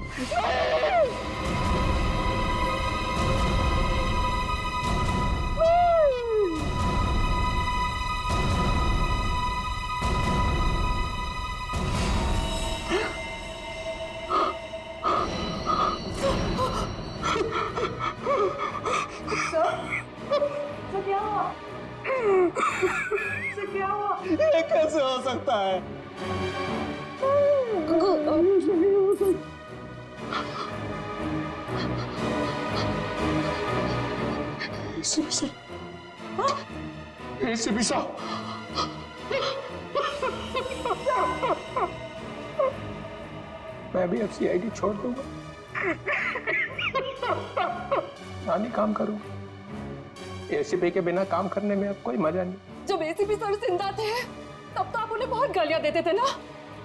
ये कैसे हो सकता है? एसीपी साहब, मैं भी अब सीआईडी छोड़ दूंगा, नानी काम करूंगा। एसीपी के बिना काम करने में अब कोई मजा नहीं। जब एसीपी सर जिंदा थे तब तो आप उन्हें बहुत गालियां देते थे ना।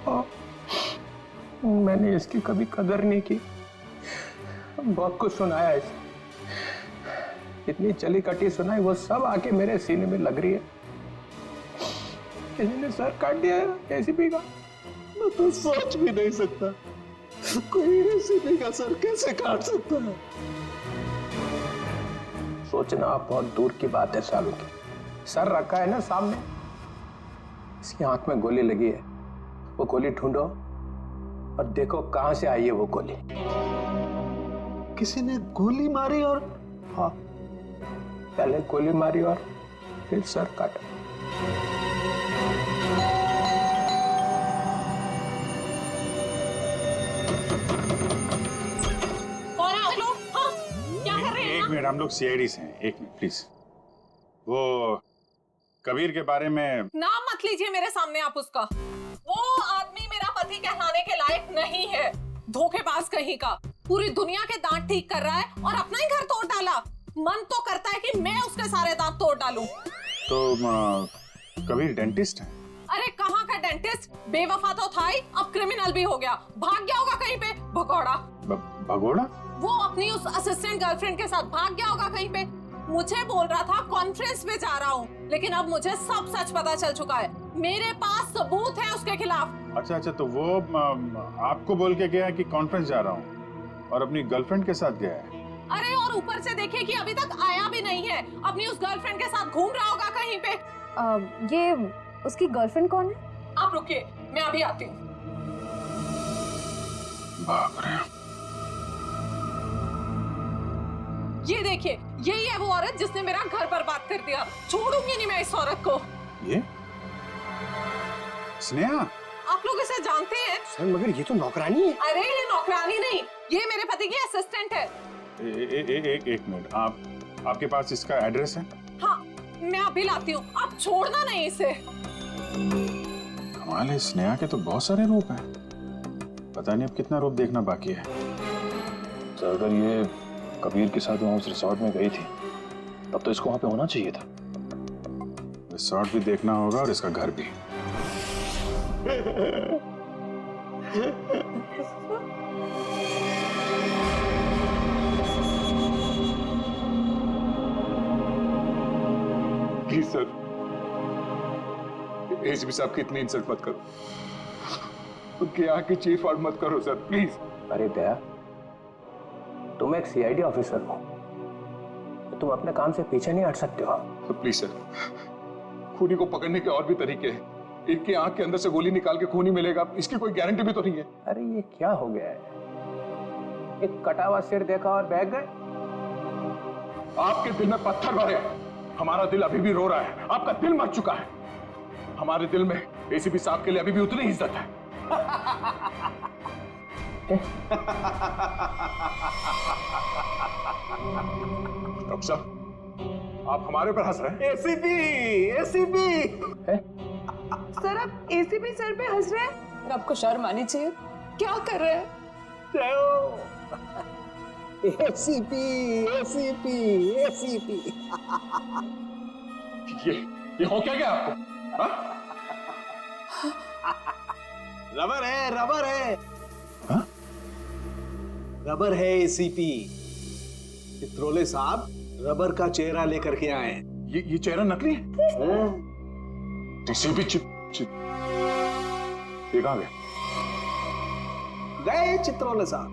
हाँ, मैंने इसकी कभी कदर नहीं की। बहुत कुछ सुनाया इसे, इतनी चली कटी सुनाई, वो सब आके मेरे सीने में लग रही है। किसी ने सर काट दिया है एसीपी का। मैं तो सोच भी नहीं सकता, कोई एसीपी का सर कैसे काट सकता है। सोचना आप बहुत दूर की बात है सालों की। सर रखा है ना सामने, इसकी आंख में गोली लगी है। वो गोली ढूंढो और देखो कहां से आई है वो गोली। किसी ने गोली मारी और हाँ, पहले गोली मारी और फिर सर काटा। कौन है आप लोग? हाँ, क्या कर रहे हैं? एक मिनट, हम लोग सीआईडी से हैं। एक मिनट प्लीज। वो कबीर के बारे में नाम मत लीजिए मेरे सामने आप उसका। वो आदमी मेरा पति कहलाने के लायक नहीं है। धोखेबाज कहीं का, पूरी दुनिया के दांत ठीक कर रहा है और अपना ही घर तोड़ डाला। मन तो करता है कि मैं उसके सारे दांत तोड़ डालूं। तो कबीर डेंटिस्ट है? अरे कहाँ का डेंटिस्ट, बेवफा तो था ही, अब क्रिमिनल भी हो गया। भाग गया होगा कहीं पे भगौड़ा। भगोड़ा? वो अपनी उस असिस्टेंट गर्लफ्रेंड के साथ भाग गया होगा कहीं पे। मुझे बोल रहा था कॉन्फ्रेंस पे जा रहा हूँ, लेकिन अब मुझे सब सच पता चल चुका है। मेरे पास सबूत है उसके खिलाफ। अच्छा अच्छा, तो वो आपको बोल के गया कि कॉन्फ्रेंस जा रहा हूँ और अपनी गर्लफ्रेंड के साथ गया है? अरे और ऊपर से देखिए कि अभी तक आया भी नहीं है। अपनी उस गर्लफ्रेंड के साथ घूम रहा होगा कहीं पे। ये उसकी गर्लफ्रेंड कौन है? आप रुकिए, मैं अभी आती हूँ। बाप रे। ये देखिए, यही है वो औरत जिसने मेरा घर बर्बाद कर दिया। छोड़ूंगी नहीं मैं इस औरत को। ये स्नेहा? आप लोग इसे जानते हैं? सर मगर ये तो नौकरानी है। अरे ये नौकरानी नहीं, ये मेरे पति की असिस्टेंट है। एक मिनट, आपके पास इसका एड्रेस है? हाँ, मैं अभी लाती हूँ, आप छोड़ना नहीं इसे। कमाल है, स्नेहा के तो बहुत सारे रूप हैं। पता नहीं अब कितना रूप देखना बाकी है। सर अगर ये कबीर के साथ वहाँ उस रिसोर्ट में गई थी तब तो इसको वहाँ पे होना चाहिए था। रिसोर्ट भी देखना होगा और इसका घर भी। प्लीज सर, एसीपी साहब की इतनी इंसल्ट मत करो। उनके यहाँ की चीफ आउट मत करो सर, प्लीज। अरे दया, तुम एक सीआईडी ऑफिसर हो, तो तुम अपने काम से पीछे नहीं हट सकते हो। तो प्लीज सर, खूनी को पकड़ने के और भी तरीके हैं। एक की आंख के अंदर से गोली निकाल के खूनी मिलेगा, इसकी कोई गारंटी भी तो नहीं है। अरे ये क्या हो गया है? एक कटा हुआ सिर देखा और बह गए। आपके दिल में पत्थर भरे, हमारा दिल अभी भी रो रहा है। आपका दिल मर चुका है। हमारे दिल में एसीपी साहब के लिए अभी भी उतनी इज्जत है। डॉक्टर साहब, आप हमारे ऊपर हंस रहे हैं? एसीपी सर आप एसीपी सर पे हंस रहे हैं? आपको शर्म आनी चाहिए। क्या कर रहे हैं? एसीपी ये हो क्या गया आपको? रबर है, रबर है। हाँ? रबर है एसीपी। चित्रोले साहब रबर का चेहरा लेकर के आए। ये चेहरा नकली है? एसीपी ये कहाँ गए? गए चित्रोले साहब।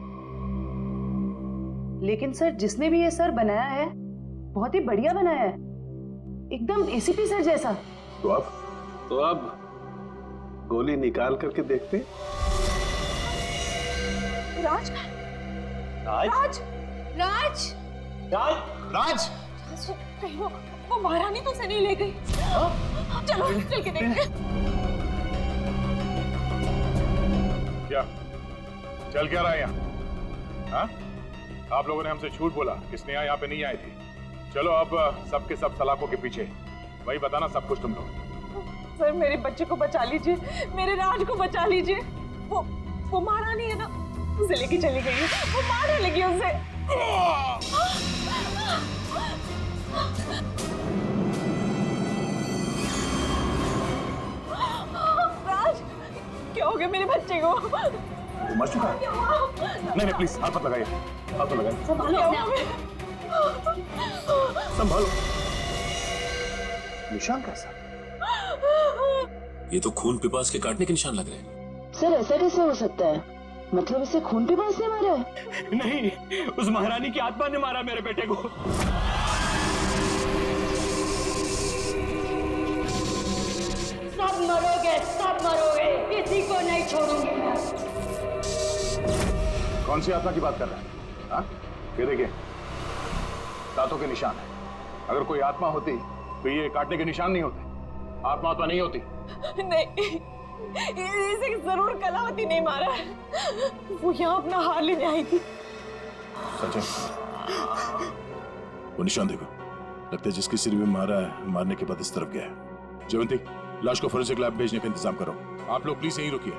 लेकिन सर जिसने भी ये सर बनाया है बहुत ही बढ़िया बनाया है, एकदम एसीपी सर जैसा। तो अब गोली निकाल करके देखते हैं। राज राज राज राज राज कहीं वो महारानी तो से नहीं ले गई। चलो चल के देखते। क्या चल क्या रहा है यहाँ? हाँ? आप लोगों ने हमसे झूठ बोला कि स्नेहा यहाँ पे नहीं आई थी। चलो अब सबके सब सलाखों के पीछे, वही बताना सब कुछ तुम लोग। सर मेरे बच्चे को बचा लीजिए, मेरे राज को बचा लीजिए। वो महारानी है ना, उसे लेके चली गई है, वो मारने लगी उसे। राज क्या हो गया मेरे बच्चे को? वो मर चुका है? नहीं प्लीज हाथ मत लगाइए, हाथ मत लगाइए। संभालो। निशान कैसा? ये तो खून पिपास के काटने के निशान लग रहे हैं। सर ऐसा कैसे हो सकता है? मतलब इसे खून पिपास ने मारा है? नहीं, उस महारानी की आत्मा ने मारा मेरे बेटे को। सब मरोगे, किसी को नहीं छोड़ूंगी मैं। कौन सी आत्मा की बात कर रहे हैं? हाँ? ये देखिए, दांतों के निशान है। अगर कोई आत्मा होती तो ये काटने के निशान नहीं होते। आत्मा तो नहीं होती। नहीं, इसे जरूर कलावती नहीं मारा है। वो यहाँ अपना हार लेने आई थी। सचिन, वो निशान देखो, लगता है जिसके सिर में मारा है, मारने के बाद इस तरफ गया है। जयवंती, लाश को फोरेंसिक लैब भेजने का इंतजाम करो। आप लोग प्लीज यहीं रुकिए।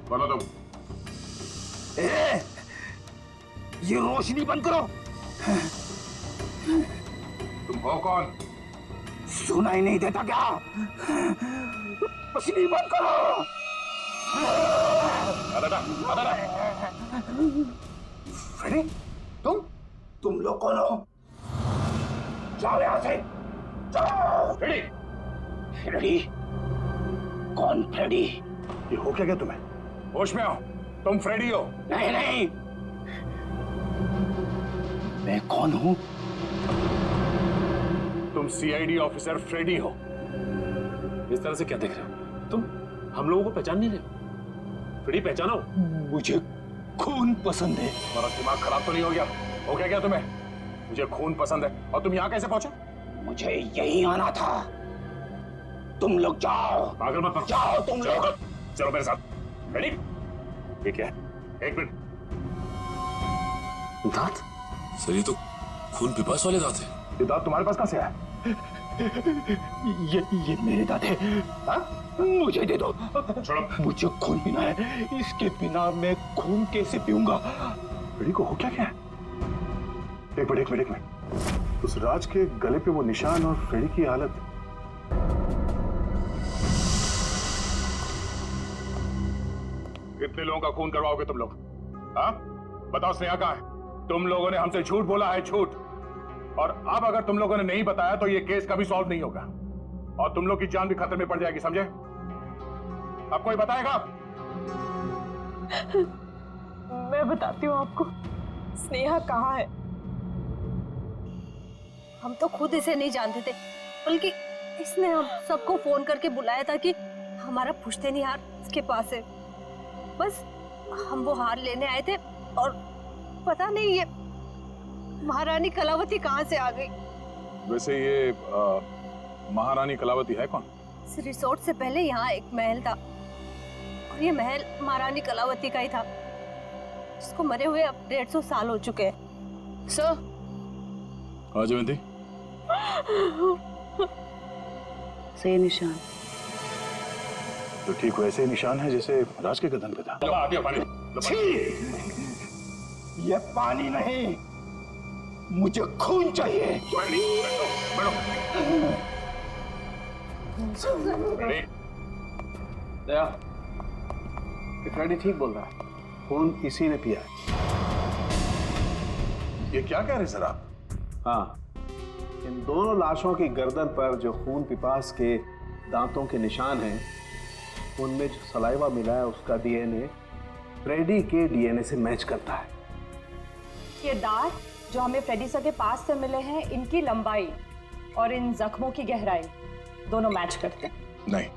बोलो तुम। ये रोशनी बंद करो। तुम हो कौन? सुनाई नहीं देता क्या? रोशनी बंद करो। फ्रेडी, तुम लोग कौन हो? जाओ यहाँ से, जाओ। Freddy, Freddy? कौन फ्रेडी? ये हो क्या गया तुम्हें? होश में आओ, तुम फ्रेडी हो? नहीं, मैं कौन हूँ? तुम सीआईडी ऑफिसर फ्रेडी हो। इस तरह से क्या देख रहे हो तुम? हम लोगों को पहचान नहीं रहे हो? फ्रेडी पहचानो। मुझे खून पसंद है। तुम्हारा दिमाग खराब तो नहीं हो गया? हो क्या तुम्हें? मुझे खून पसंद है। और तुम यहाँ कैसे पहुंचे? मुझे यहीं आना था। तुम लोग जाओ। पागल मत बनो। जाओ तुम लोग। चलो मेरे साथ। रेडी? ठीक है, एक मिनट। दांत? सर ये तो खून पिपास वाले दांत हैं। ये दांत तुम्हारे पास कहाँ से आया? ये मेरे दांत है। हाँ? मुझे दे दो। छोड़ो। मुझे खून पीना है, इसके बिना मैं खून कैसे पीऊंगा? रेडी को हो क्या क्या? एक मिनट। उस राज के गले पे वो निशान और फ्रेडी की हालत। कितने लोगों का खून करवाओगे तुम लोग? हाँ? बताओ स्नेहा कहाँ है? तुम लोगों ने हमसे झूठ बोला है, झूठ। और अब अगर तुम लोगों ने नहीं बताया तो ये केस कभी सॉल्व नहीं होगा और तुम लोग की जान भी खतरे में पड़ जाएगी, समझे? अब कोई बताएगा? मैं बताती हूँ आपको, स्नेहा कहाँ है। हम तो खुद इसे नहीं जानते थे, बल्कि इसने हम सबको फोन करके बुलाया था कि हमारा पुश्तैनी हार इसके पास है। बस हम वो हार लेने आए थे और पता नहीं ये महारानी कलावती कहाँ से आ गई। वैसे ये महारानी कलावती है कौन? इस रिसोर्ट से पहले यहाँ एक महल था और ये महल महारानी कलावती का ही था, जिसको मरे हुए अब 150 साल हो चुके हैं। सर। हाँ जयवंती, सही निशान तो ठीक वैसे ही निशान है जैसे राज के गर्दन पे था। ये पानी नहीं, मुझे खून चाहिए। दया, कि फ्रेडी ठीक बोल रहा है, खून इसी ने पिया है। ये क्या कह रहे सर आप? हाँ, इन दोनों लाशों की गर्दन पर जो खून पिपास के दांतों के निशान हैं, उनमें जो सलाइवा मिला है उसका डीएनए फ्रेडी के डीएनए से मैच करता है। ये दांत जो हमें फ्रेडी सर के पास से मिले हैं, इनकी लंबाई और इन जख्मों की गहराई दोनों मैच करते हैं। नहीं,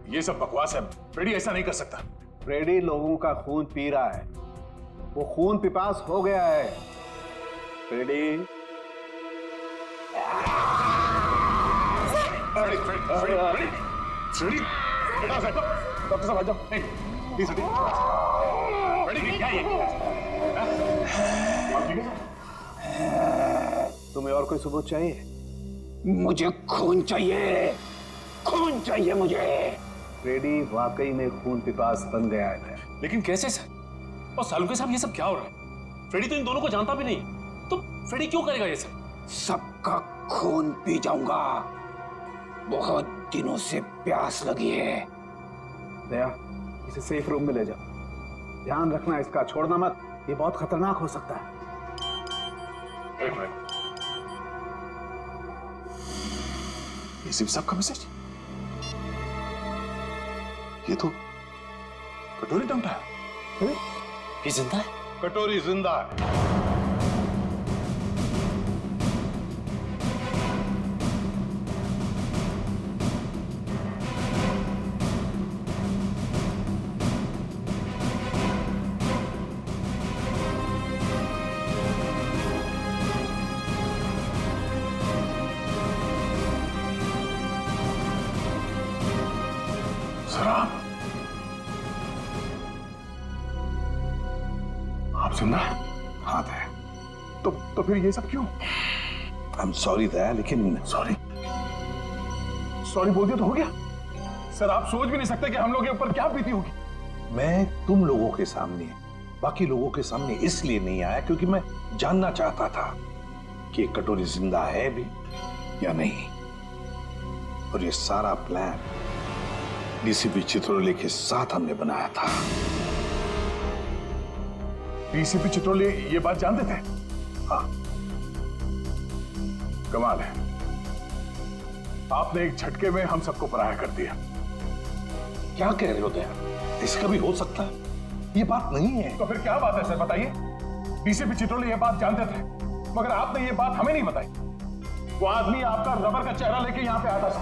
ये सब बकवास है। फ्रेडी ऐसा नहीं कर सकता। फ्रेडी लोगों का खून पी रहा है, वो खून पिपास हो गया है। फ्रेडी डॉक्टर साहब आ जाओ। नहीं, प्लीज हटिए। फ्रेडी क्या है? तुम्हें और कोई सबूत चाहिए? मुझे खून चाहिए, खून चाहिए मुझे। फ्रेडी वाकई में खून पिपास बन गया है। लेकिन कैसे सर? और सालुके साहब ये सब क्या हो रहा है? फ्रेडी तो इन दोनों को जानता भी नहीं, तो फ्रेडी क्यों करेगा ये सब? सबका खून पी जाऊंगा। बहुत दिनों से प्यास लगी है। दया, इसे सेफ रूम में ले जाओ। ध्यान रखना इसका, छोड़ना मत, ये बहुत खतरनाक हो सकता है। एक मिनट, ये सिर्फ सबका मैसेज? ये तो कटोरी टमटा है। ये जिंदा है? कटोरी जिंदा है। आप जिंदा? हाँ दया। तो फिर ये सब क्यों? आई एम सॉरी दया, लेकिन सॉरी बोल दिया तो हो गया। सर आप सोच भी नहीं सकते कि हम लोग के ऊपर क्या बीती होगी। मैं तुम लोगों के सामने, बाकी लोगों के सामने इसलिए नहीं आया क्योंकि मैं जानना चाहता था कि ये कटोरी जिंदा है भी या नहीं। और ये सारा प्लान डीसीपी चित्रोले के साथ हमने बनाया था। डीसीपी चित्रोले ये बात जानते थे? हाँ। कमाल है, आपने एक झटके में हम सबको पराया कर दिया। क्या कह रहे हो दया? इसका भी हो सकता है, ये बात नहीं है। तो फिर क्या बात है सर, बताइए। डीसीपी चित्रोले ये बात जानते थे, मगर आपने ये बात हमें नहीं बताई। वो आदमी आपका रबर का चेहरा लेके यहाँ पे आता था,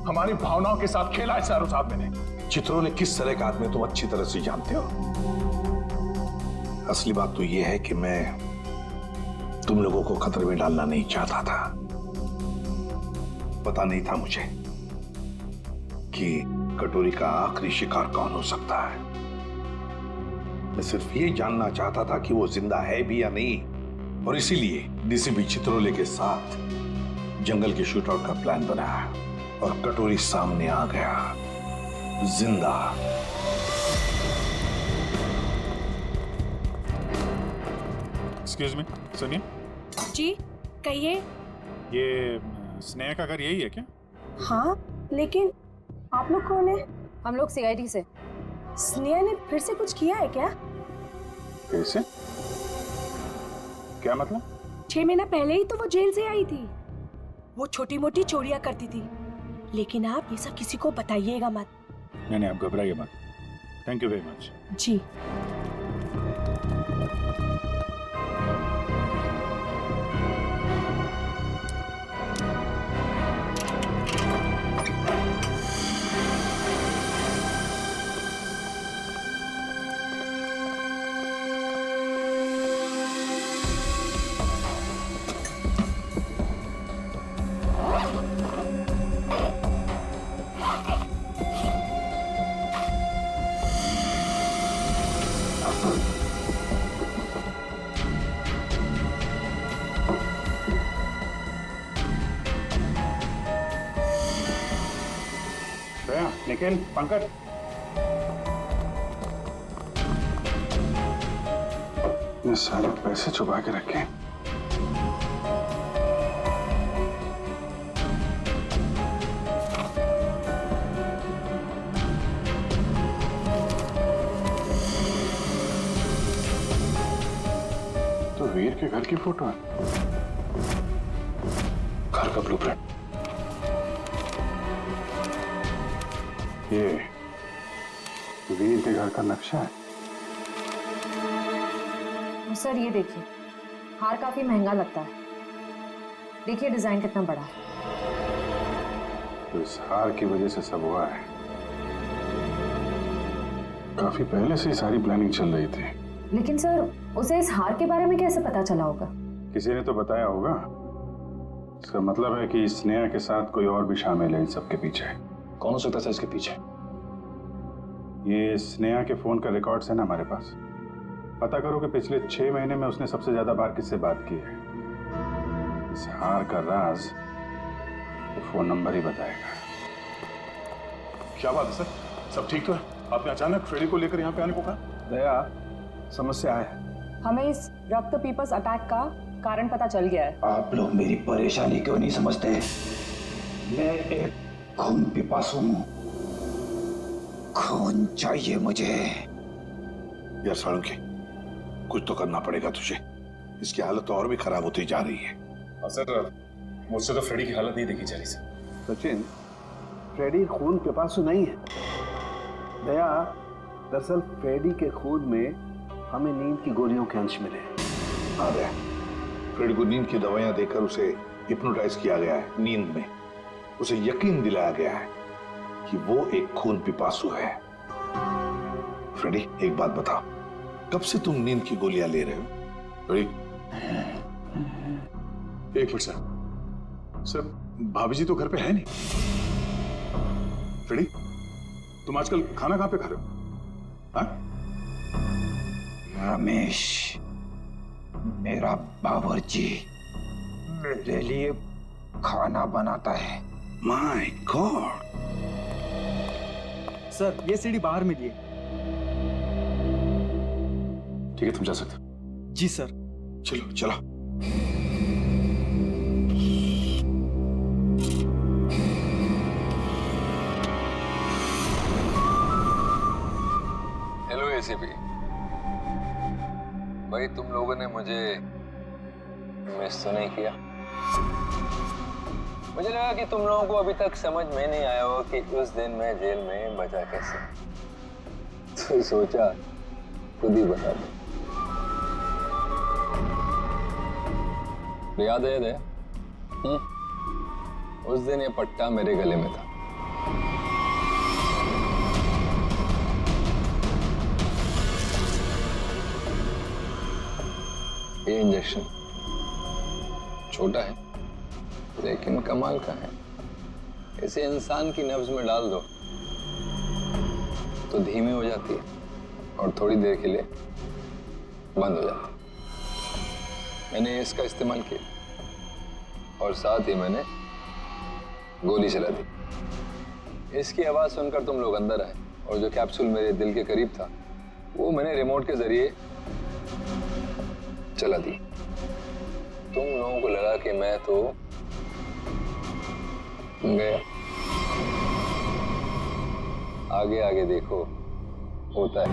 हमारी भावनाओं के साथ खेला है सर उस आदमी ने। चित्रोले किस तरह का आदमी तुम अच्छी तरह से जानते हो। असली बात तो यह है कि मैं तुम लोगों को खतरे में डालना नहीं चाहता था। पता नहीं था मुझे कि कटोरी का आखिरी शिकार कौन हो सकता है। मैं सिर्फ ये जानना चाहता था कि वो जिंदा है भी या नहीं, और इसीलिए डीसीपी चित्रोले के साथ जंगल के शूटआउट का प्लान बनाया और कटोरी सामने आ गया जिंदा। एक्सक्यूज मी, सुनिए। जी कहिए। ये स्नेहा का घर यही है क्या? हाँ, लेकिन आप लोग कौन है? हम लोग सीआईडी से। स्नेहा ने फिर से कुछ किया है क्या? कैसे? क्या मतलब? 6 महीना पहले ही तो वो जेल से आई थी। वो छोटी मोटी चोरियां करती थी, लेकिन आप ये सब किसी को बताइएगा मत। नहीं, आप घबराइए मत। Thank you very much. जी। निखिल, पंकज, ये सारे पैसे छुपा के रखे। उनके घर की फोटो है। घर का ब्लूप्रिंट। ये वीर के घर का नक्शा है। सर ये देखिए, हार काफी महंगा लगता है। देखिए डिजाइन कितना बड़ा है। तो इस हार की वजह से सब हुआ है। काफी पहले से ही सारी प्लानिंग चल रही थी। लेकिन सर उसे इस हार के बारे में कैसे पता चला होगा? किसी ने तो बताया होगा। इसका मतलब है कि स्नेहा के साथ कोई और भी शामिल है इन सब के पीछे। कौन हो सकता है इसके पीछे? ये स्नेहा के फोन का रिकॉर्ड्स है ना हमारे पास। पता करो कि पिछले 6 महीने में उसने सबसे ज्यादा बार किससे बात की है। इस हार का राज तो फोन नंबर ही बताएगा। क्या बात है सर, सब ठीक तो है? आपने अचानक फ्रेडी को लेकर यहाँ पे आने को कहा? दया, समस्या है। हमें इस रक्त पीपस अटैक का कारण पता चल गया है। आप लोग मेरी परेशानी क्यों नहीं समझते? मैं एक खून पिपासु हूं। खून चाहिए मुझे। यार साळुंखे, कुछ तो करना पड़ेगा तुझे। इसकी हालत और भी खराब होती जा रही है। सर मुझसे तो फ्रेडी की हालत नहीं देखी जा रही सर। सचिन, फ्रेडी खून पिपासु नहीं है। दया, दरअसल फ्रेडी के खून में हमें नींद की गोलियों के अंश मिले। हाँ दया, फ्रेडी को नींद की दवाइयां देकर उसे हिप्नोटाइज किया गया है। नींद में उसे यकीन दिलाया गया है कि वो एक खून पिपासु है। फ्रेडी, एक बात बताओ, कब से तुम नींद की गोलियां ले रहे हो? फ्रेडी, एक मिनट सर। सर, भाभी जी तो घर पे है नहीं। फ्रेडी, तुम आजकल खाना कहां पे खा रहे हो? हाँ? रमेश, मेरा बावर्ची मेरे लिए खाना बनाता है। My God. सर ये सीढ़ी बाहर मिली है। ठीक है, तुम जा सकते हो। जी सर। चलो चलो। हेलो एसीपी भाई, तुम लोगों ने मुझे मिस तो नहीं किया? मुझे लगा कि तुम लोगों को अभी तक समझ में नहीं आया हो कि उस दिन मैं जेल में बचा कैसे, तो सोचा खुद ही बता दो। याद है? उस दिन ये पट्टा मेरे गले में था। ये इंजेक्शन छोटा है लेकिन कमाल का है। इसे इंसान की नब्ज में डाल दो तो धीमी हो जाती है और थोड़ी देर के लिए बंद हो जाती है। मैंने इसका इस्तेमाल किया और साथ ही मैंने गोली चला दी। इसकी आवाज सुनकर तुम लोग अंदर आए और जो कैप्सूल मेरे दिल के करीब था वो मैंने रिमोट के जरिए चला दी। तुम लोगों को लगा कि मैं तो गया। आगे आगे देखो, होता है।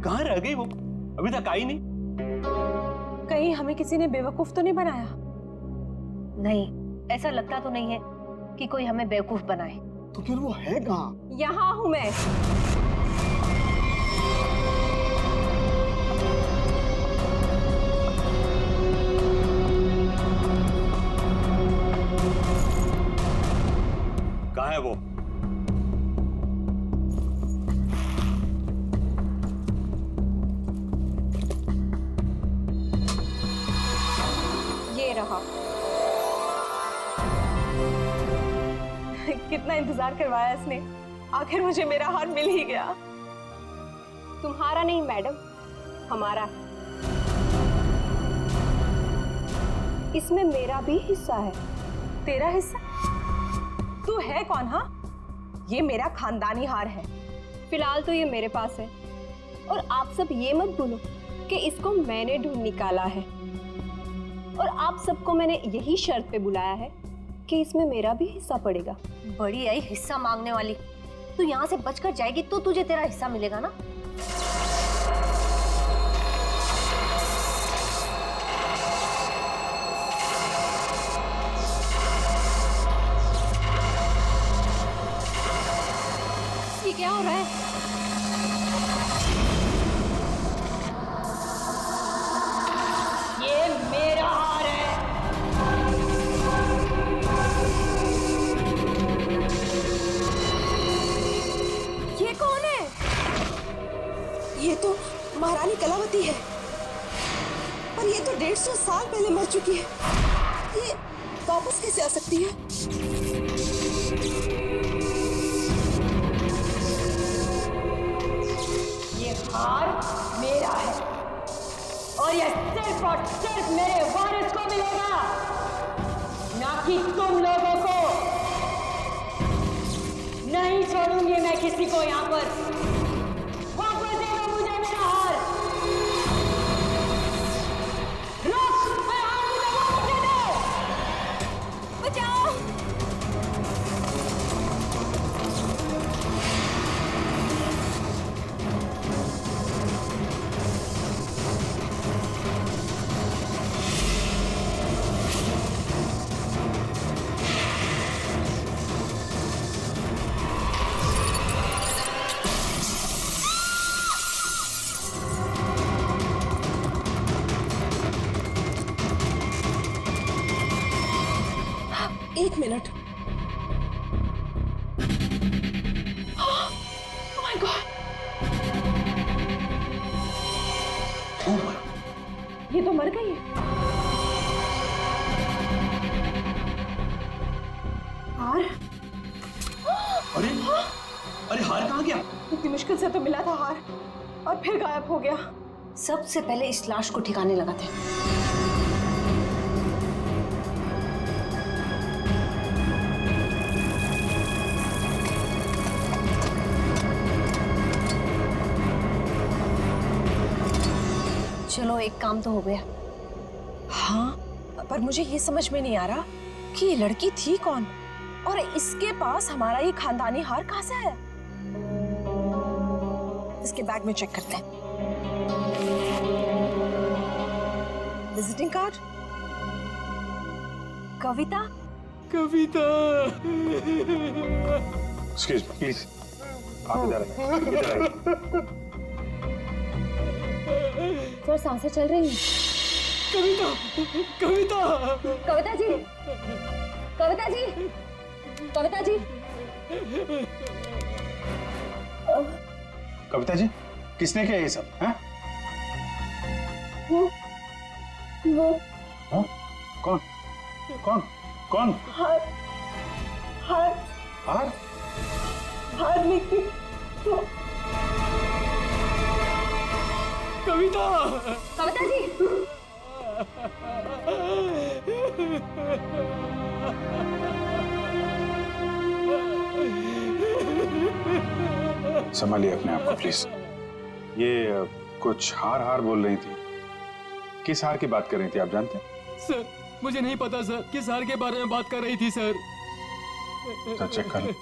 कहाँ रह गई वो? अभी तक आई नहीं। कहीं हमें किसी ने बेवकूफ तो नहीं बनाया? नहीं, ऐसा लगता तो नहीं है कि कोई हमें बेवकूफ बनाए। तो फिर वो है कहाँ? यहाँ हूं मैं। कहाँ है वो? ये रहा। कितना इंतजार करवाया इसने, आखिर मुझे मेरा हार मिल ही गया। तुम्हारा नहीं मैडम, हमारा। इसमें मेरा भी हिस्सा है। तेरा हिस्सा? तू है कौन? हाँ, ये मेरा खानदानी हार है। फिलहाल तो ये मेरे पास है और आप सब ये मत भूलो कि इसको मैंने ढूंढ निकाला है और आप सबको मैंने यही शर्त पे बुलाया है कि इसमें मेरा भी हिस्सा पड़ेगा। बड़ी आई हिस्सा मांगने वाली। तू यहाँ से बचकर जाएगी तो तुझे तेरा हिस्सा मिलेगा ना। ये क्या हो रहा है? ये मेरा हार है। ये कौन है? ये तो महारानी कलावती है, पर ये तो 150 साल पहले मर चुकी है। ये वापस कैसे आ सकती है? ये हार मेरा है और ये सिर्फ और सिर्फ मेरे वारिस को मिलेगा, ना कि तुम लोगों को। नहीं छोड़ूंगी मैं किसी को यहाँ पर। वापस दे दो मुझे मेरा हार। रुक, मेरा हार मुझे वापस दे दो। बचाओ। एक मिनट। Oh my God! ये तो मर गई है। हार? अरे अरे हार कहाँ गया? इतनी मुश्किल से तो मिला था हार और फिर गायब हो गया। सबसे पहले इस लाश को ठिकाने लगाते हैं। चलो एक काम तो हो गया। हाँ, पर मुझे ये समझ में नहीं आ रहा कि ये लड़की थी कौन और इसके पास हमारा ये खानदानी हार कहाँ से आया। इसके बैग में चेक करते हैं। Visiting card, Kavita. Kavita. Excuse me please, आप इधर आइए। सर सांसें चल रही हैं। कविता, कविता, कविता जी, कविता जी, कविता जी। कविता जी, किसने किया ये सब? हैं? वो हाँ? कौन? कौन? कौन? हार हार हार? हार लेके तो कविता, कविता जी। संभालिए अपने आप को प्लीज। ये कुछ हार हार बोल रही थी। किस हार की बात कर रही थी, आप जानते हैं? सर मुझे नहीं पता सर, किस हार के बारे में बात कर रही थी सर। तो चेक कर लो।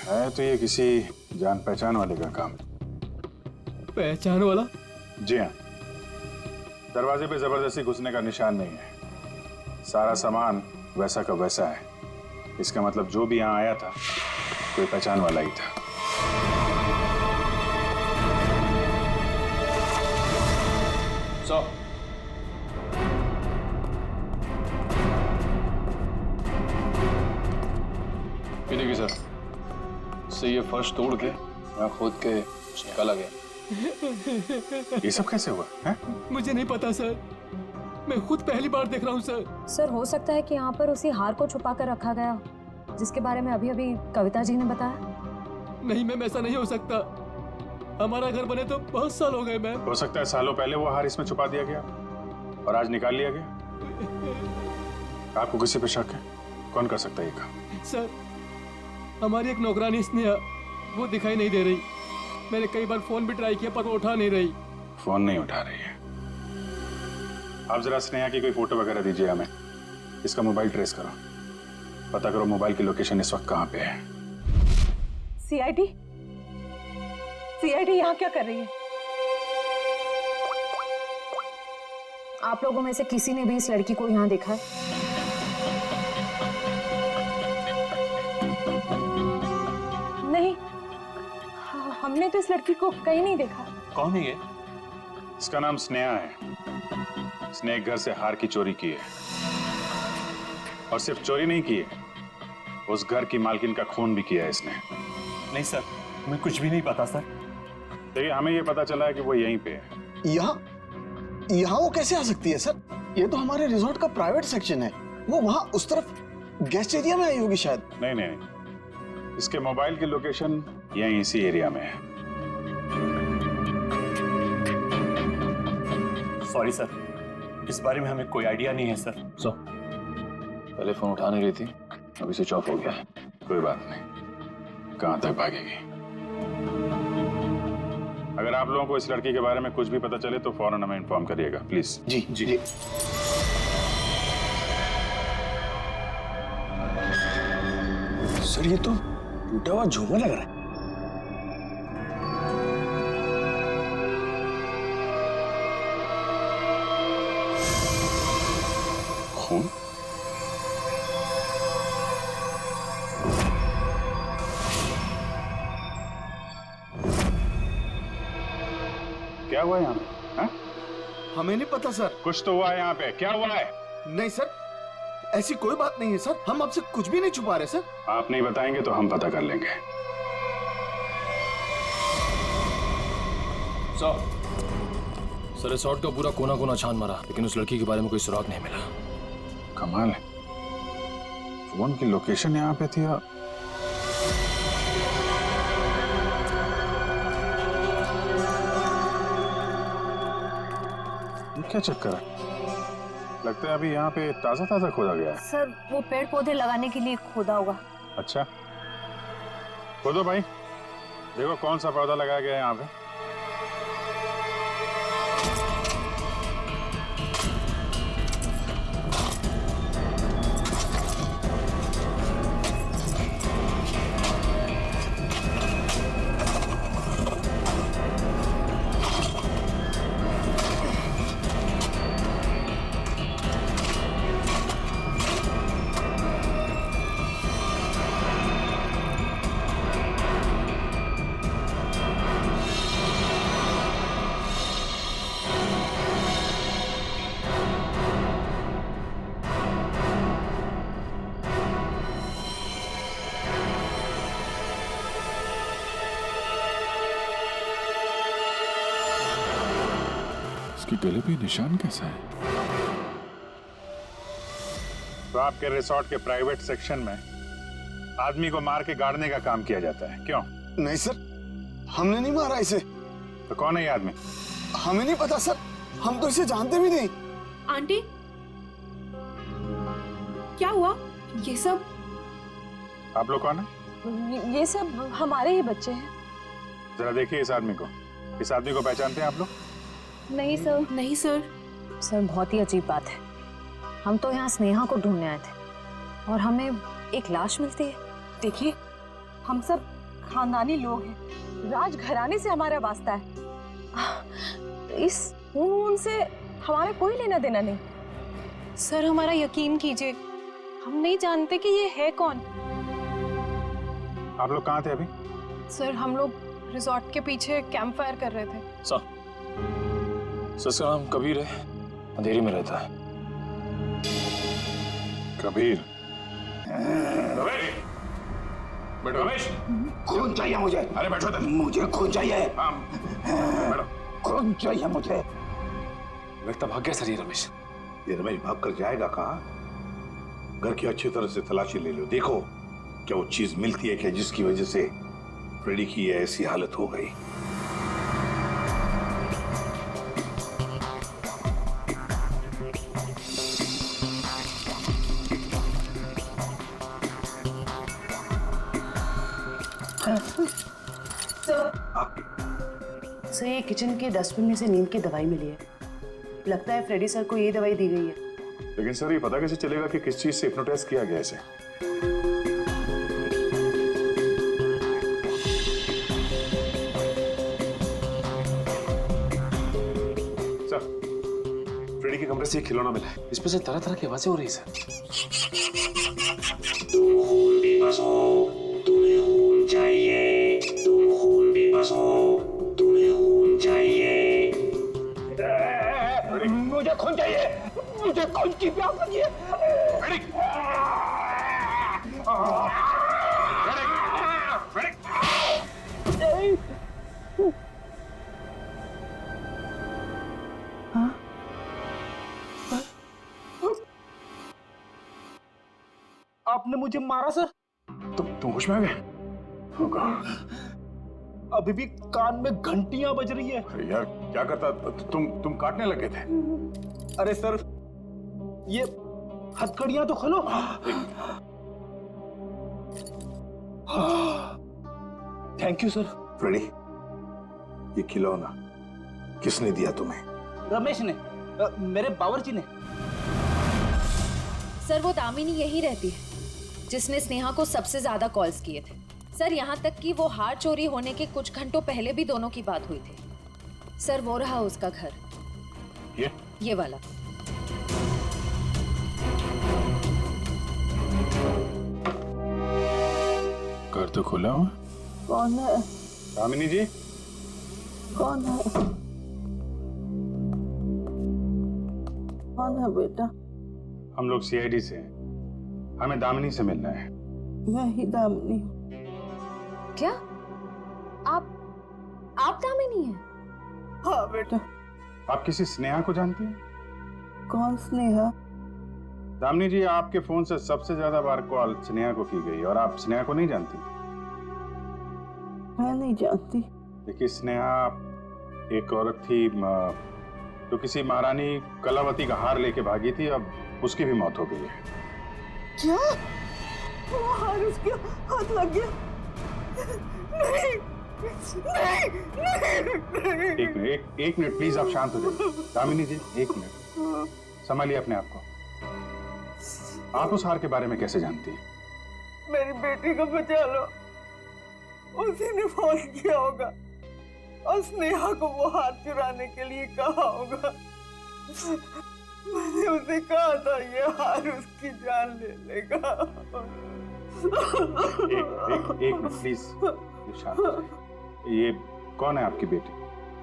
है तो ये किसी जान पहचान वाले का काम। पहचान वाला? जी हाँ, दरवाजे पे जबरदस्ती घुसने का निशान नहीं है। सारा सामान वैसा का वैसा है। इसका मतलब जो भी यहाँ आया था कोई पहचान वाला ही था। मिलेगी सर। से ये फर्श तोड़ के यहाँ खोद के कुछ निकाला गया। ये सब कैसे हुआ है? मुझे नहीं पता सर, मैं खुद पहली बार देख रहा हूँ सर। सर हो सकता है कि यहाँ पर उसी हार को छुपा कर रखा गया जिसके बारे में अभी अभी कविता जी ने बताया। नहीं मैम, ऐसा नहीं हो सकता। हमारा घर बने तो बहुत साल हो गए मैम। हो सकता है सालों पहले वो हार इसमें छुपा दिया गया और आज निकाल लिया गया। आपको किसी पे शक है? कौन कर सकता है ये काम? सर हमारी एक नौकरानी स्नेहा, वो दिखाई नहीं दे रही। मैंने कई बार फोन भी ट्राई किया पर वो उठा नहीं रही। फोन नहीं उठा रही है? आप जरा स्नेहा की कोई फोटो वगैरह दीजिए हमें। इसका मोबाइल ट्रेस करो। पता करो मोबाइल की लोकेशन इस वक्त कहाँ पे है। सीआईडी यहाँ क्या कर रही है? आप लोगों में से किसी ने भी इस लड़की को यहाँ देखा है? नहीं, हमने तो इस लड़की को कहीं नहीं देखा। कौन है ये? इसका नाम स्नेहा है। इसने एक घर से हार की चोरी की है, और सिर्फ चोरी नहीं की है, उस घर की मालकिन का खून भी किया है इसने। नहीं सर, हमें कुछ भी नहीं पता सर। देखिए, हमें ये पता चला है कि वो यहीं पे है। यहाँ वो कैसे आ सकती है सर? ये तो हमारे रिजॉर्ट का प्राइवेट सेक्शन है। वो वहाँ उस तरफ गेस्ट एरिया में आई होगी शायद। नहीं नहीं, इसके मोबाइल की लोकेशन यहीं इसी एरिया में है। सॉरी सर, इस बारे में हमें कोई आइडिया नहीं है सर। पहले फोन उठा नहीं रही थी, अभी स्विच ऑफ हो गया है। कोई बात नहीं, कहां तक भागेगी। अगर आप लोगों को इस लड़की के बारे में कुछ भी पता चले तो फौरन हमें इन्फॉर्म करिएगा प्लीज। Ji ji. सर, ये तो टूटा हुआ झूमर लग रहा है। खून? क्या हुआ यहाँ पे? हाँ? हमें नहीं पता सर। कुछ तो हुआ है यहाँ पे, क्या हुआ है? नहीं सर, ऐसी कोई बात नहीं है सर। हम आपसे कुछ भी नहीं छुपा रहे सर। आप नहीं बताएंगे तो हम पता कर लेंगे। सर, रिसोर्ट का पूरा कोना कोना छान मारा, लेकिन उस लड़की के बारे में कोई सुराग नहीं मिला। कमाल है, फोन की लोकेशन यहाँ पे थी। क्या चक्कर है? लगता है अभी यहाँ पे ताजा ताजा खोदा गया है। सर, वो पेड़ पौधे लगाने के लिए खोदा होगा। अच्छा, खोदो भाई, देखो कौन सा पौधा लगाया गया है यहाँ पे। इसकी गले पे निशान कैसा है? तो आपके रिसोर्ट के प्राइवेट सेक्शन में आदमी को मार के गाड़ने का काम किया जाता है, क्यों? नहीं सर, हमने नहीं मारा इसे। तो कौन है ये आदमी? हमें नहीं पता सर, हम तो इसे जानते भी नहीं। आंटी, क्या हुआ? ये सब? आप लोग कौन है? ये सब हमारे ही बच्चे हैं। जरा देखिए इस आदमी को। इस आदमी को पहचानते हैं आप लोग? नहीं सर। नहीं सर। सर, बहुत ही अजीब बात है। हम तो यहाँ स्नेहा को ढूंढने आए थे और हमें एक लाश मिलती है। देखिए, हम सब खानदानी लोग हैं, राजघराने से हमारा वास्ता है। इस खून से हमारा कोई लेना देना नहीं। सर, हमारा यकीन कीजिए, हम नहीं जानते कि ये है कौन। आप लोग कहाँ थे अभी? सर, हम लोग रिजॉर्ट के पीछे कैंप फायर कर रहे थे। सर, इसका नाम कबीर है, अंधेरी में रहता है। कबीर? बैठो। रमेश, खून चाहिए मुझे। अरे बैठो तुम। मुझे खून चाहिए। बैठो। खून चाहिए मुझे। लगता भाग गया सर ये रमेश। ये रमेश भाग कर जाएगा कहाँ? घर की अच्छी तरह से तलाशी ले लो, देखो क्या वो चीज मिलती है क्या जिसकी वजह से फ्रेडी की ऐसी हालत हो गई। सर, ये किचन के डस्टबिन में से नींद की दवाई मिली है। लगता है फ्रेडी सर को ये दवाई दी गई है। लेकिन सर, ये पता कैसे चलेगा कि किस चीज से हिप्नोटाइज किया गया इसे? सर, फ्रेडी के कमरे से ये खिलौना मिला है। इसमें से तरह तरह की आवाजें हो रही है सर। तुम्हें खून चाहिए, तुम खून भी बसो, तुम्हें खून चाहिए। मुझे खून चाहिए, मुझे खून की प्यास लगी है। आपने मुझे मारा सर? तुम होश में आ गए? Oh God. अभी भी कान में घंटियां बज रही है। अरे यार क्या करता, तुम काटने लगे थे। अरे सर, ये हथकड़ियां तो खोलो। Thank you sir. फ्रेडी, ये खिलौना किसने दिया तुम्हें? रमेश ने, मेरे बावर्ची ने। सर वो दामिनी यही रहती है जिसने स्नेहा को सबसे ज्यादा कॉल्स किए थे। सर यहाँ तक कि वो हार चोरी होने के कुछ घंटों पहले भी दोनों की बात हुई थी। सर वो रहा उसका घर, ये वाला। घर तो खुला हुआ। कौन है? दामिनी जी। कौन है? कौन है बेटा? हम लोग सीआईडी से हैं, हमें दामिनी से मिलना है। मैं ही दामिनी हूँ। क्या आप दामिनी हैं? हाँ बेटा। आप किसी स्नेहा को जानती हैं? कौन स्नेहा? दामिनी जी, आपके फोन से सबसे ज्यादा बार कॉल स्नेहा को की गई और आप स्नेहा को नहीं जानती? मैं नहीं जानती। देखिए, स्नेहा एक औरत थी जो किसी महारानी कलावती का हार लेके भागी थी, अब उसकी भी मौत हो गई है। क्या? वो हार उसके हाथ लग गया? नहीं, नहीं, नहीं। एक मिनट प्लीज, आप शांत हो जाइए। दामिनी जी, एक मिनट, संभालिए अपने आप को। आप उस हार के बारे में कैसे जानती हैं? मेरी बेटी को बचा लो, उसी ने फोन किया होगा और स्नेहा को वो हार चुराने के लिए कहा होगा। मैंने उसे कहा था ये हार उसकी जान ले लेगा। एक मिनट प्लीज, शांत हो जाइए। ये कौन है आपकी बेटी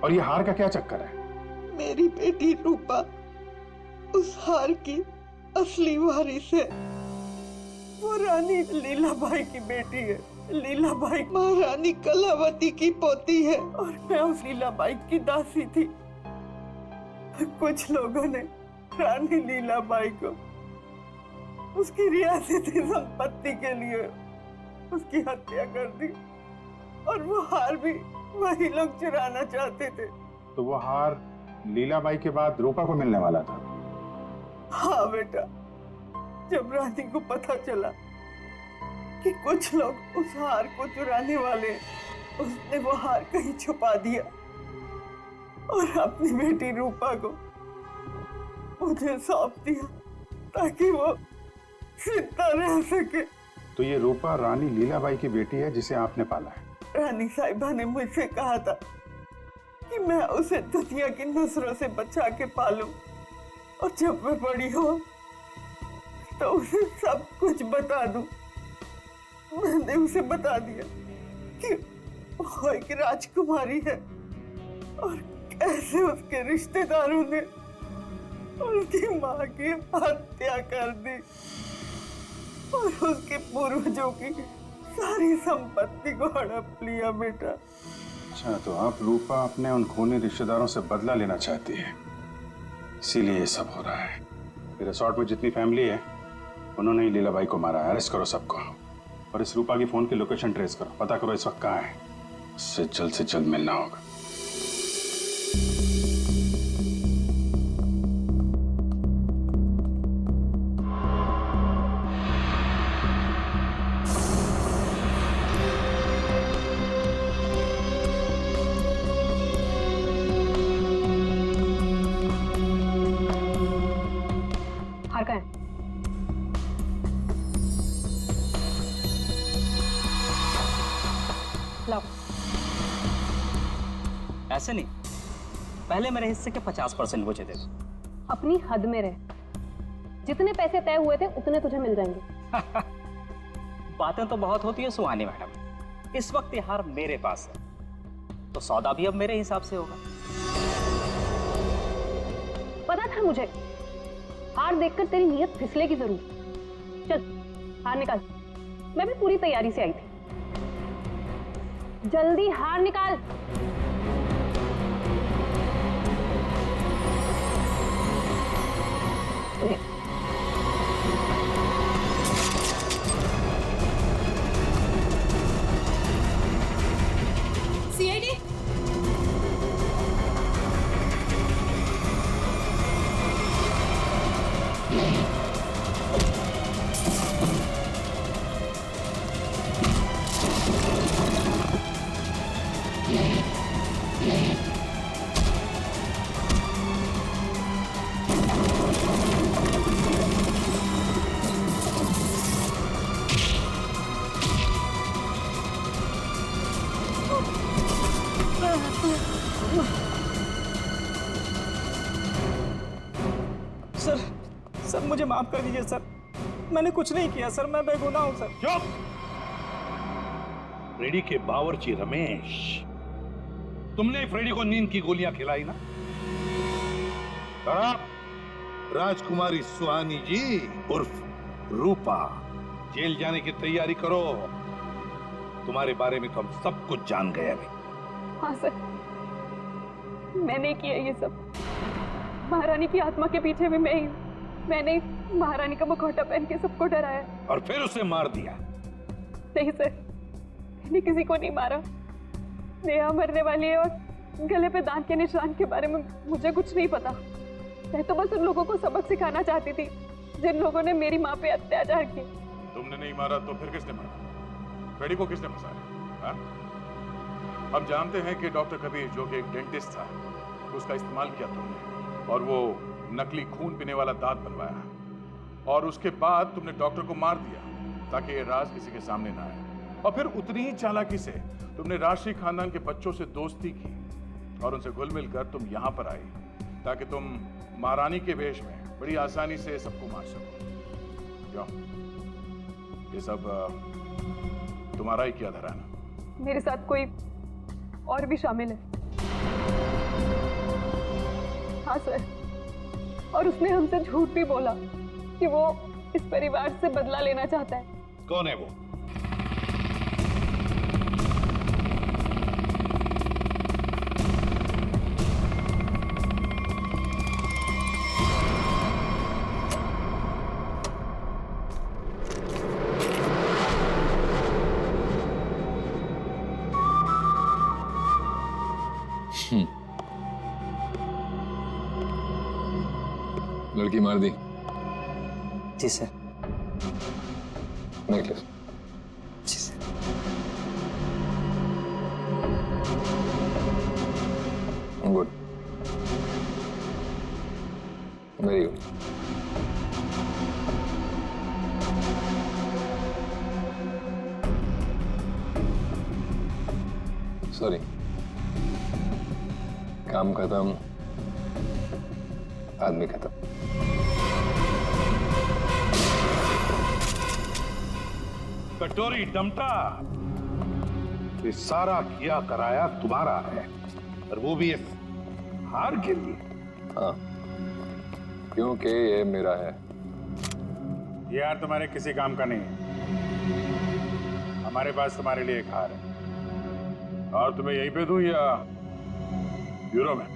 और ये हार का क्या चक्कर है? मेरी बेटी रूपा उस हार की असली वारिस है। वो रानी लीलाबाई की बेटी है। लीलाबाई महारानी कलावती की पोती है और मैं उस लीलाबाई की दासी थी। कुछ लोगों ने रानी लीलाबाई को उसकी रियासती संपत्ति के लिए उसकी हत्या कर दी और वो हार भी वही लोग चुराना चाहते थे। तो वो हार लीलाबाई के बाद रूपा को मिलने वाला था? हाँ बेटा, जब रानी को पता चला कि कुछ लोग उस हार को चुराने वाले, उसने वो हार कहीं छुपा दिया और अपनी बेटी रूपा को मुझे सौंप दिया ताकि वो जिंदा रह सके। तो ये रूपा रानी लीलाबाई की बेटी है जिसे आपने पाला है? रानी साहिबा ने मुझसे कहा था कि मैं उसे दुनिया की नजरों से बचा के पालूं और जब मैं बड़ी हो तो उसे सब कुछ बता दूं। मैंने उसे बता दिया कि वो एक राजकुमारी है और कैसे उसके रिश्तेदारों ने उसकी माँ की हत्या कर दी और उसके पूर्वजों की सारी संपत्ति को हड़प लिया। बेटा, अच्छा, तो आप रूपा अपने उन खूनी रिश्तेदारों से बदला लेना चाहती है, इसीलिए ये सब हो रहा है। रिसोर्ट में जितनी फैमिली है उन्होंने ही लीलाबाई को मारा है। अरेस्ट करो सबको और इस रूपा की फोन की लोकेशन ट्रेस करो, पता करो इस वक्त कहाँ है। इससे जल्द मिलना होगा। हार का है? ऐसे नहीं, पहले मेरे हिस्से के 50% मुझे दे दो। अपनी हद में रह, जितने पैसे तय हुए थे उतने तुझे मिल जाएंगे। बातें तो बहुत होती है सुहानी मैडम, इस वक्त ये हार मेरे पास है तो सौदा भी अब मेरे हिसाब से होगा। पता था मुझे, हार देखकर तेरी नीयत फिसलेगी जरूर। चल हार निकाल, मैं भी पूरी तैयारी से आई थी। जल्दी हार निकाल। सीआईडी सर मुझे माफ कर दीजिए सर, मैंने कुछ नहीं किया सर, मैं बेगुनाह हूं सर। चुप! फ्रेडी के बावर्ची रमेश, तुमने फ्रेडी को नींद की गोलियां खिलाई ना? और आप राजकुमारी सुहानी जी उर्फ रूपा जेल जाने की तैयारी करो। तुम्हारे बारे में तो हम सब कुछ जान गए अभी। हाँ सर, मैंने किया ये सब। महारानी की आत्मा के पीछे भी मैं ही हूँ। मैंने महारानी का मुखौटा पहन के सबको डराया और फिर उसे मार दिया। नहीं सर, मैंने किसी को नहीं मारा। नेहा मरने वाली है और गले पे दांत के निशान के बारे में मुझे कुछ नहीं पता। मैं तो बस उन लोगों को सबक सिखाना चाहती थी जिन लोगों ने मेरी माँ पे अत्याचार किए। तुमने नहीं मारा तो फिर किसने मारा? फ्रेडी को किसने फंसाया? हम जानते हैं कि डॉक्टर कबीर, जो कि एक डेंटिस्ट था, उसका इस्तेमाल किया तुमने और वो नकली खून पीने वाला दांत बनवाया, और उसके बाद तुमने डॉक्टर को मार दिया ताकि ये राज किसी के सामने ना आए। और फिर उतनी ही चालाकी से तुमने राष्ट्रीय खानदान के बच्चों से दोस्ती की और उनसे घुल मिल कर तुम यहाँ पर आई ताकि तुम महारानी के वेश में बड़ी आसानी से सबको मार सको। क्यों? ये सब तुम्हारा ही किया धरा ना? मेरे साथ कोई और भी शामिल है। हाँ सर, और उसने हमसे झूठ भी बोला कि वो इस परिवार से बदला लेना चाहता है। कौन है वो? लड़की मार दी? जी सर। नेकलेस? जी sir. Good, very good. Sorry, काम खत्म, आदमी खत्म। कटोरी डमटा, ये सारा किया कराया तुम्हारा है, और वो भी इस हार के लिए। हाँ, क्योंकि ये मेरा है। ये हार तुम्हारे किसी काम का नहीं है। हमारे पास तुम्हारे लिए एक हार है। और तुम्हें यहीं पे दूं या ब्यूरो में?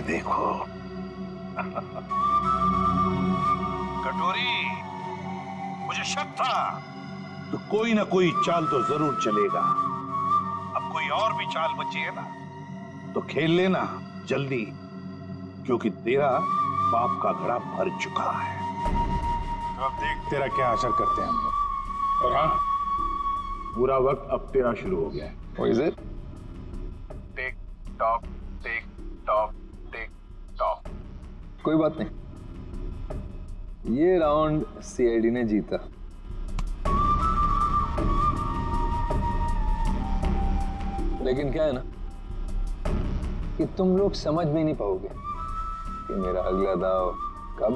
देखो। कटोरी, मुझे शक था तो कोई ना कोई चाल तो जरूर चलेगा। अब कोई और भी चाल बची है ना तो खेल लेना जल्दी, क्योंकि तेरा पाप का घड़ा भर चुका है। तो अब देख तेरा क्या असर करते हैं हम लोग। और हाँ, पूरा वक्त अब तेरा शुरू हो गया है। What is it? Tick tock tick tock tick tock. कोई बात नहीं, ये राउंड सीआईडी ने जीता। लेकिन क्या है ना कि तुम लोग समझ में नहीं पाओगे कि मेरा अगला दाव कब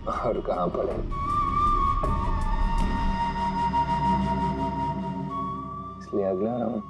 और कहां पड़ेगा। इसलिए अगला राउंड